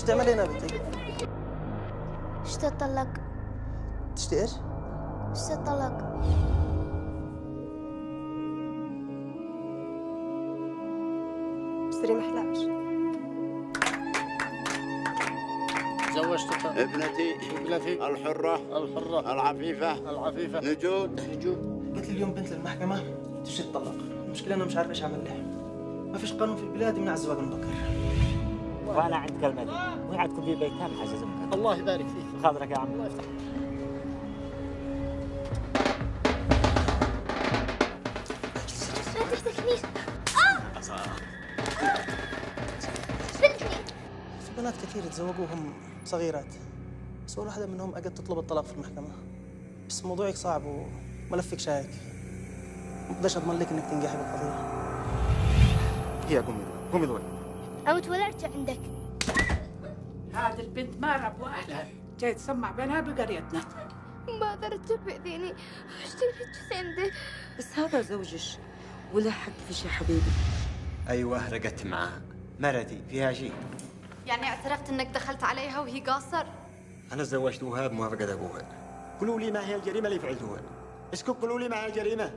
تعملي هنا بنتي؟ اشتي اتطلق. تشتي ايش؟ اشتي اتطلق. اشتري محلاش. زوجت ابنتي الحرة العفيفة نجود. قلت لي اليوم بنت للمحكمة تشتي تطلق، المشكلة أنا مش عارف إيش أعمل لها. ما فيش قانون في البلاد يمنع الزواج المبكر. وأنا عند كلمة دي، وعدكم في بيتان حجز مكان. الله يبارك فيك. خاطرك يا عم. الله يفتح. لا تمسكنيش. بنتي. في بنات كثير تزوجوا وهم صغيرات، بس ولا واحدة منهم أجت تطلب الطلاق في المحكمة. بس موضوعك صعب وملفك شائك، ما بقدرش أضمن لك إنك تنجحي بالقضية. هي قومي ضوي. أو اتولدت عندك. هذه البنت ما رب أهلها، جاي تسمع بينها بقريتنا. ما قدرت تبعديني، اشتريت عنده. بس هذا زوجك ولا حق فيش يا حبيبي. أيوة رقدت معاها مرتي فيها شيء. يعني اعترفت انك دخلت عليها وهي قاصر؟ أنا تزوجت وهاب موافقة أبوها. قولوا لي ما هي الجريمة اللي فعلتوها؟ اسكت قولوا لي ما هي الجريمة.